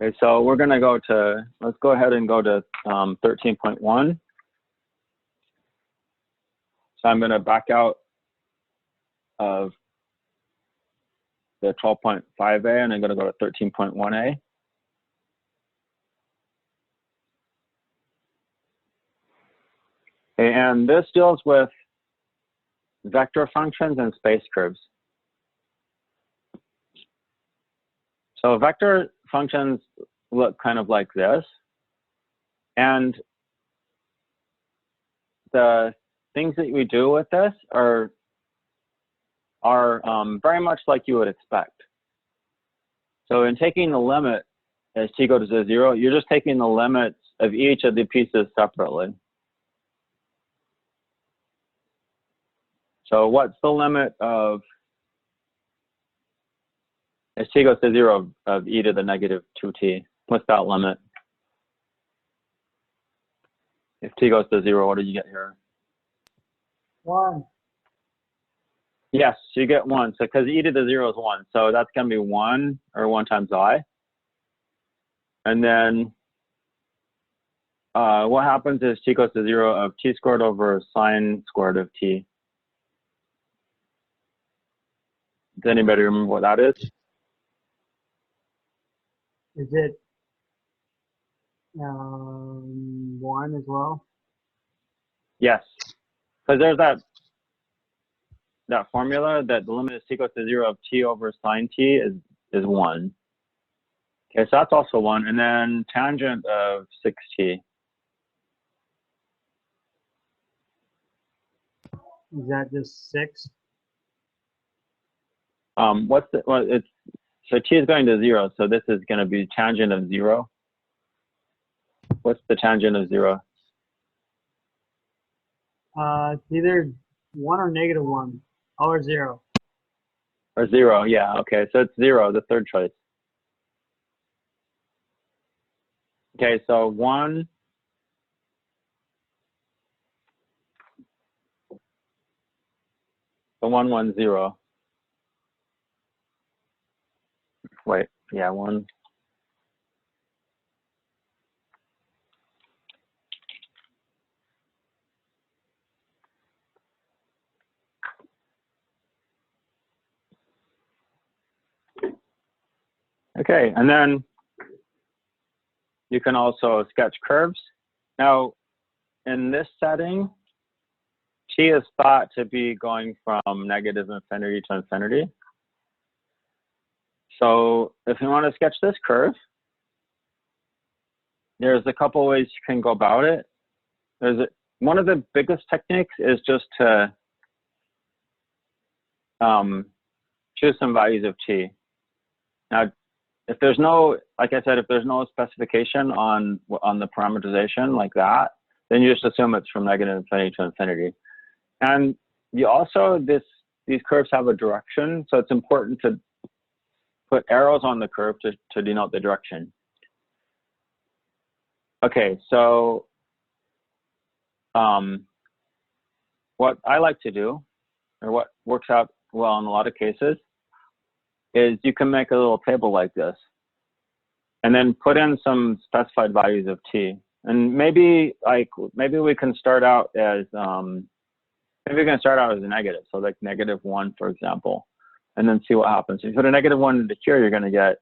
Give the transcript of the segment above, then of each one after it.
Okay, so we're going to go to, let's go ahead and go to 13.1. So I'm going to back out of the 12.5a and I'm going to go to 13.1a. And this deals with vector functions and space curves. So vector functions look kind of like this. And the things that we do with this are very much like you would expect. So in taking the limit as t goes to 0, you're just taking the limits of each of the pieces separately. So what's the limit of, as t goes to 0, of e to the negative 2t? What's that limit? If t goes to 0, what do you get here? 1. Yes, you get 1. So because e to the 0 is 1, so that's going to be 1 or 1 times I. And then what happens is t goes to 0 of t squared over sine squared of t. Does anybody remember what that is? Is it 1 as well? Yes, because there's that formula that the limit is t goes to 0 of t over sine t is 1. Okay, so that's also 1. And then tangent of 6t. Is that just 6? What's the, well, it's, so t is going to 0, so this is going to be tangent of 0. What's the tangent of 0? It's either 1 or negative 1, or 0. Or 0, yeah, okay, so it's 0, the third choice. Okay, so 1, so 1, 1, 0. Wait, yeah, 1. Okay, and then you can also sketch curves. Now, in this setting, t is thought to be going from negative infinity to infinity. So if you want to sketch this curve, there's a couple ways you can go about it. One of the biggest techniques is just to choose some values of t. Now, if there's no, like I said, if there's no specification on the parameterization like that, then you just assume it's from negative infinity to infinity. And you also, these curves have a direction, so it's important to put arrows on the curve to denote the direction. Okay, so what I like to do, or what works out well in a lot of cases, is you can make a little table like this and then put in some specified values of t. And maybe we can start out as maybe we can start out as a negative, so like -1, for example, and then see what happens. If you put a -1 into here, you're going to get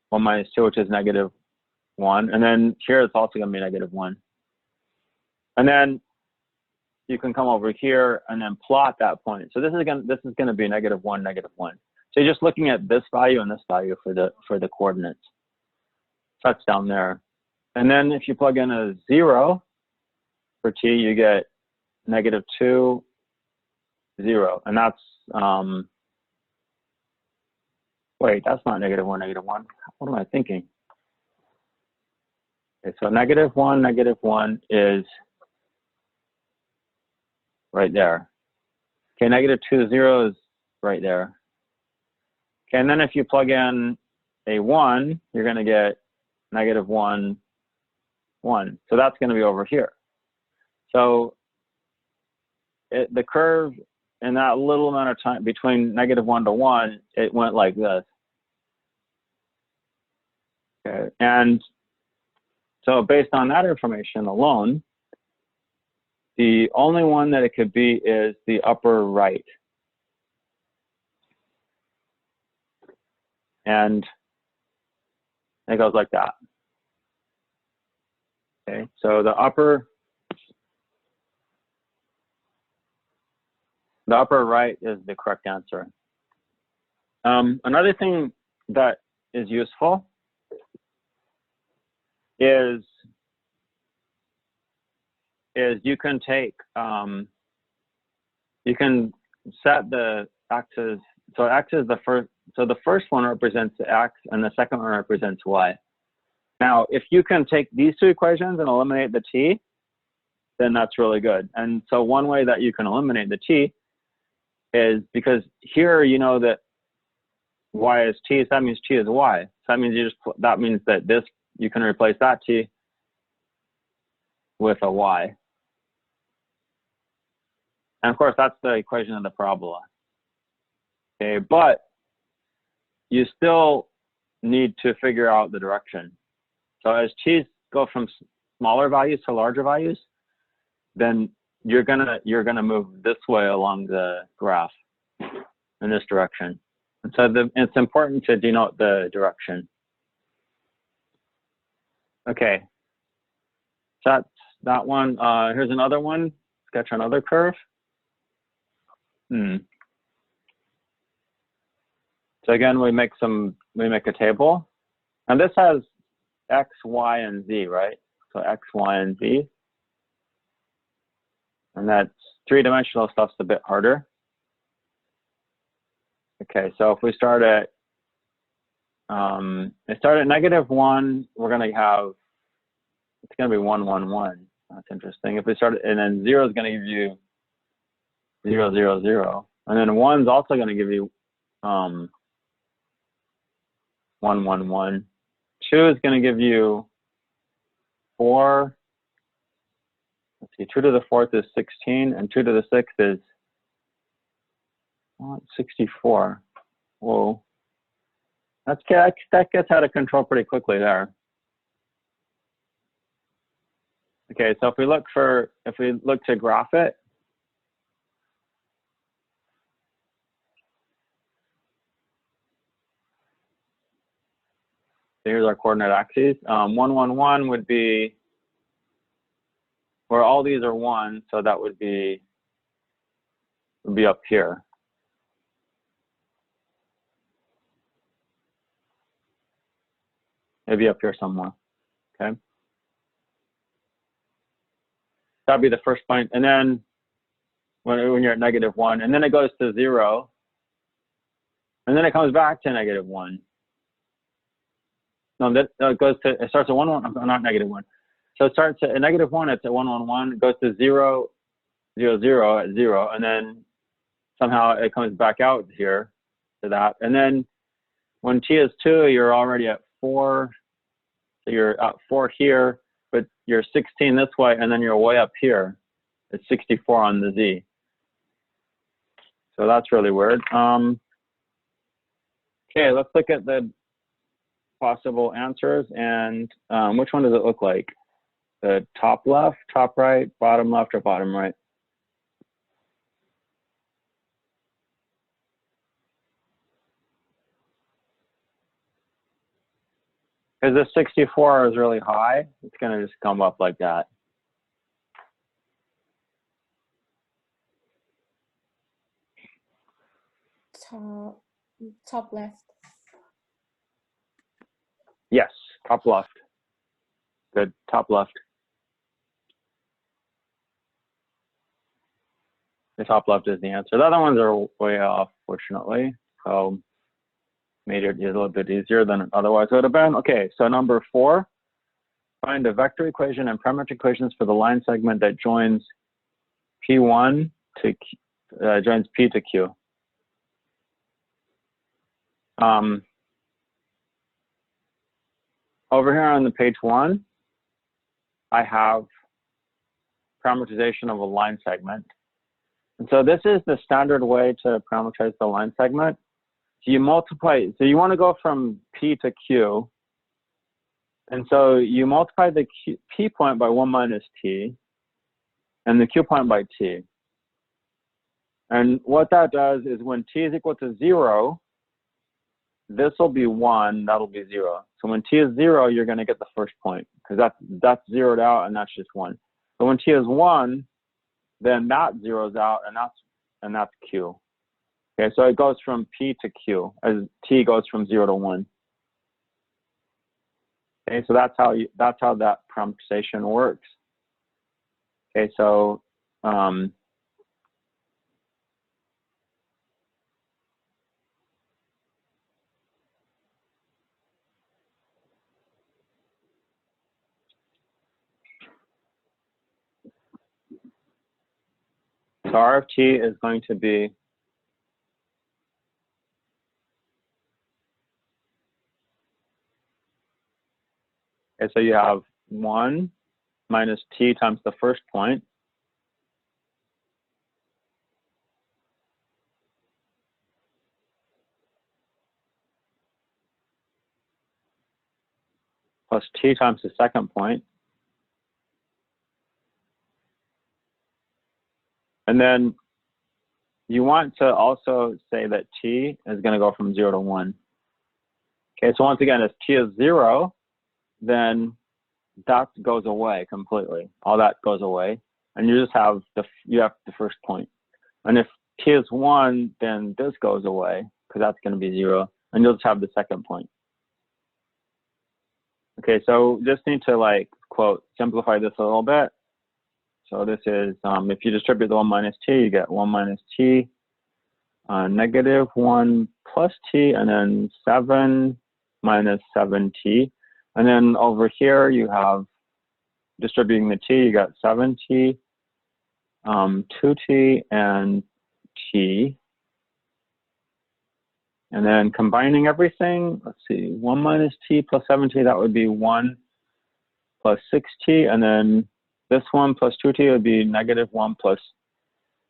1 minus 2, which is -1, and then here it's also going to be -1. And then you can come over here and then plot that point. So this is going to be -1, -1. So you're just looking at this value and this value for the coordinates. That's down there. And then if you plug in a 0 for t, you get -2, 0. And that's, wait, that's not -1, -1. What am I thinking? Okay, so -1, -1 is right there. Okay, -2, 0 is right there. Okay, and then if you plug in a 1, you're going to get -1, 1. So that's going to be over here. So the curve in that little amount of time between -1 to 1, it went like this. Okay, and so based on that information alone, the only one that it could be is the upper right. And it goes like that. Okay, so the upper right is the correct answer. Another thing that is useful is you can take, you can set the axes. So X is the first, so the first one represents X and the second one represents Y. Now, if you can take these two equations and eliminate the T, then that's really good. And so one way that you can eliminate the T is because here you know that Y is T, so that means T is Y. So that means that means that this, you can replace that T with a Y. And of course, that's the equation of the parabola. Okay, but you still need to figure out the direction. So as T's go from smaller values to larger values, then you're gonna move this way along the graph in this direction. And so it's important to denote the direction. Okay, so that's that one. Here's another one. Sketch another curve. So again, we make a table, and this has X, Y, and Z, right? So X, Y, and Z. And that three-dimensional stuff's a bit harder. Okay, so if we start at -1, we're gonna have, it's gonna be 1, 1, 1. That's interesting. If we start, and then 0 is gonna give you 0, 0, 0. And then 1 is also gonna give you 1, 1, 1. 2 is gonna give you 4. Let's see, 2 to the 4th is 16, and 2 to the 6th is 64. Whoa, that gets out of control pretty quickly there. Okay, so if we look to graph it, so here's our coordinate axes. 1, 1, 1 would be where all these are 1, so that would be up here. Maybe up here somewhere. Okay. That'd be the first point. And then when you're at -1, and then it goes to 0, and then it comes back to -1. No, it starts at 1, 1, not -1. So it starts at -1, it's at 1, 1, 1, it goes to 0, 0, 0 at 0, and then somehow it comes back out here to that. And then when T is 2, you're already at 4. So you're at 4 here, but you're 16 this way, and then you're way up here. It's 64 on the Z. So that's really weird. Okay, let's look at the possible answers. And which one does it look like? The top left, top right, bottom left, or bottom right? Because the 64 is really high, it's going to just come up like that. Top left. Yes, top left. Good, top left. The top left is the answer. The other ones are way off, fortunately. So made it a little bit easier than it otherwise would have been. Okay, so number 4, find a vector equation and parametric equations for the line segment that joins P1 to joins P to Q. Over here on the page 1, I have parameterization of a line segment. And so this is the standard way to parameterize the line segment. So you multiply, so you want to go from P to Q, And so you multiply the p point by 1 minus t and the q point by t. And what that does is when t is equal to 0, this will be 1, that'll be 0. So when t is 0, you're going to get the first point because that's zeroed out and that's just 1. So when t is 1, then that zeroes out and that's q. Okay, so it goes from p to q as t goes from 0 to 1. Okay, so that's how that parameterization works. Okay, so so R of t is going to be okay, so you have 1 minus t times the first point plus t times the second point. And then you want to also say that t is going to go from 0 to 1. Okay, so once again, if t is 0, then that goes away completely. All that goes away, and you just have the first point. And if t is 1, then this goes away because that's going to be 0, and you'll just have the second point. Okay, so just need to like quote simplify this a little bit. So this is if you distribute the 1 minus t, you get 1 minus t, negative 1 plus t, and then 7 minus 7t. And then over here you have distributing the t, you got 7t, 2t, and t. And then combining everything, let's see, 1 minus t plus 7t, that would be 1 plus 6t. And then this one plus 2t would be negative 1 plus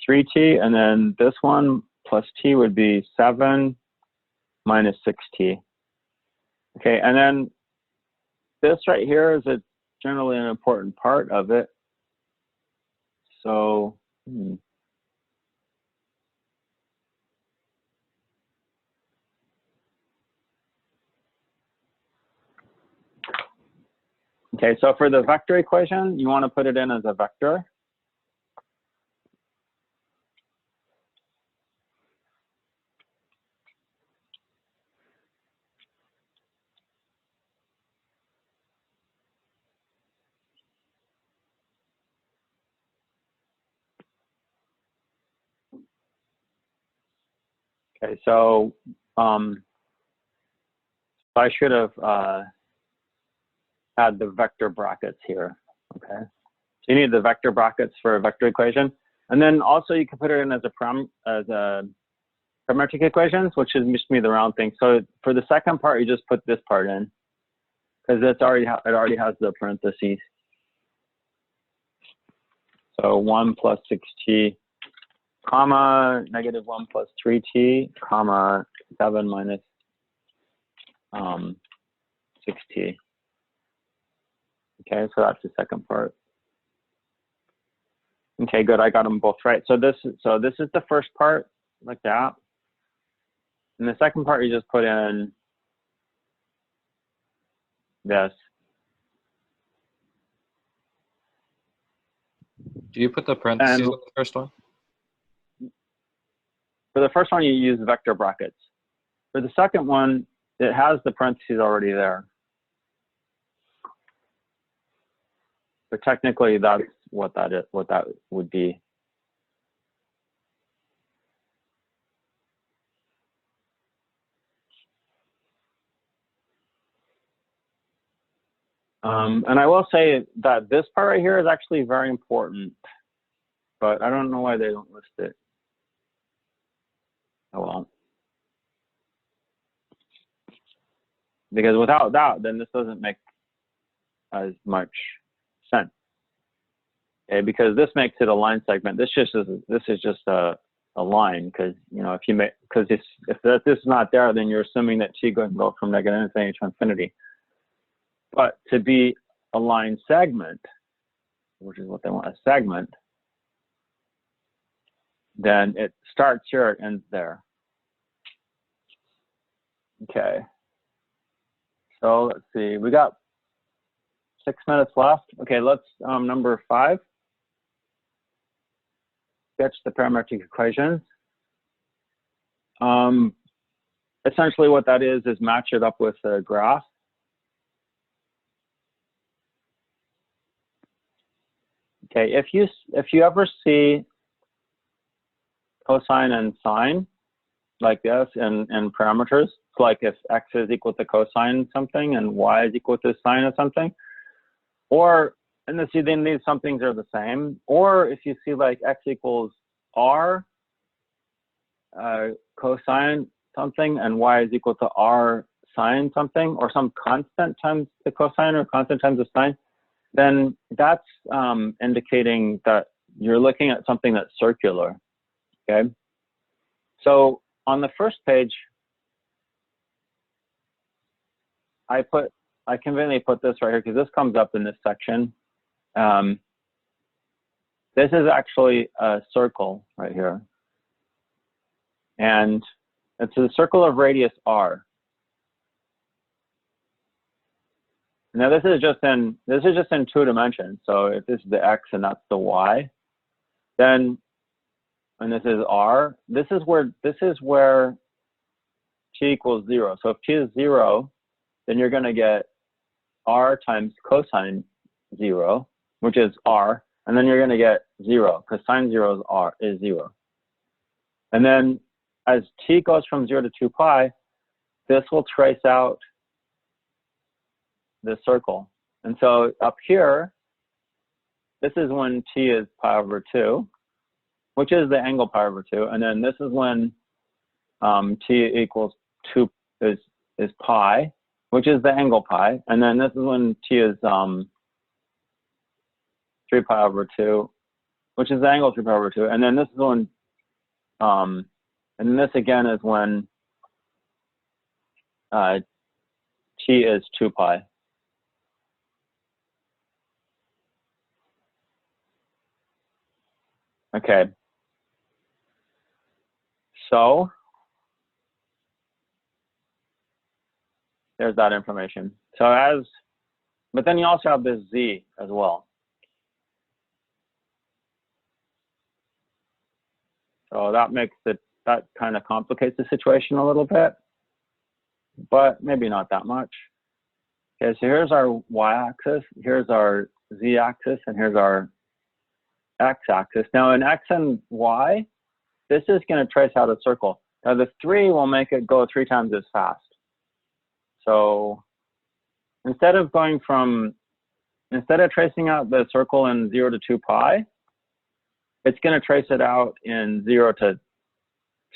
3t. And then this one plus t would be 7 minus 6t. Okay, and then this right here is generally an important part of it. So, okay, so for the vector equation, you want to put it in as a vector. Okay, so I should have had the vector brackets here. Okay, so you need the vector brackets for a vector equation, and then also you can put it in as a parametric equations, which is just me the round thing. So for the second part, you just put this part in because it already has the parentheses. So 1 plus 6t, comma, negative 1 plus 3t, comma, 7 minus 6t. Okay, so that's the second part. Okay, good. I got them both right. So this is the first part, like that. And the second part, you just put in this. Do you put the parentheses on the first one? For the first one, you use vector brackets. For the second one, it has the parentheses already there. But technically, that's what that would be. And I will say that this part right here is actually very important, but I don't know why they don't list it. Oh well. Because without that, then this doesn't make as much sense. Okay, because this makes it a line segment. This is just a line, because if this is not there, then you're assuming that t can go from negative infinity to infinity. But to be a line segment, which is what they want, a segment, then it starts here, it ends there. Okay. So let's see, we got 6 minutes left. Okay, let's number 5. Sketch the parametric equations. Essentially what that is match it up with a graph. Okay, if you ever see cosine and sine like this in parameters, so like if x is equal to cosine something and y is equal to sine of something, or and then these some things are the same, or if you see like x equals r cosine something and y is equal to r sine something, or some constant times the cosine or constant times the sine, then that's indicating that you're looking at something that's circular. Okay, so on the first page, I conveniently put this right here because this comes up in this section. This is actually a circle right here, and it's a circle of radius r. Now this is just in 2 dimensions. So if this is the x and that's the y, then and this is r. This is where t equals 0. So if t is 0, then you're going to get r times cosine 0, which is r, and then you're going to get 0 because sine 0 is 0. And then as t goes from 0 to 2 pi, this will trace out the circle. And so up here, this is when t is pi over 2, which is the angle pi over 2. And then this is when t equals 2 is pi, which is the angle pi. And then this is when t is 3 pi over 2, which is the angle 3 pi over 2. And then this is when, and this again is when t is 2 pi. Okay. So there's that information. So but then you also have this z as well. So that kind of complicates the situation a little bit, but maybe not that much. Okay, so here's our y-axis, here's our z-axis, and here's our x-axis. Now in x and y, this is going to trace out a circle. Now the 3 will make it go 3 times as fast. So instead of tracing out the circle in 0 to 2 pi, it's going to trace it out in 0 to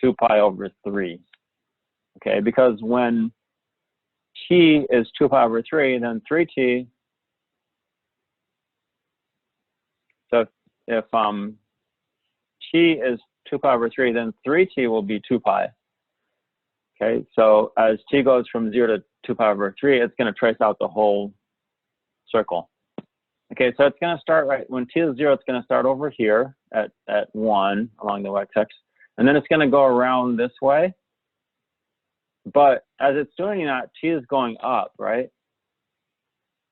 2 pi over 3. Okay, because when t is 2 pi over 3, then 3t, so if t is 2 pi over 3, then 3t will be 2 pi. Okay, so as t goes from 0 to 2 pi over 3, it's going to trace out the whole circle. Okay, so it's going to start right when t is 0. It's going to start over here at 1 along the y-axis, and then it's going to go around this way. But as it's doing that, t is going up, right?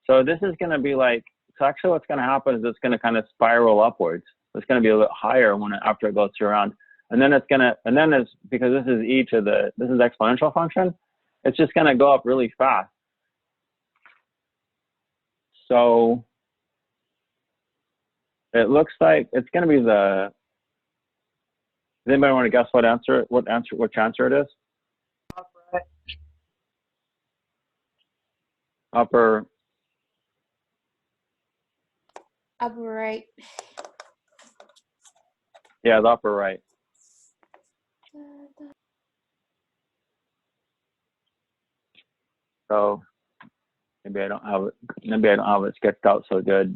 So this is going to be like, so actually what's going to happen is it's going to kind of spiral upwards. It's going to be a little higher after it goes around. And then it's going to, because this is this is exponential function, it's just going to go up really fast. So it looks like it's going to be does anybody want to guess which answer it is? Upper right. Yeah, the upper right. So maybe I don't have it sketched out so good.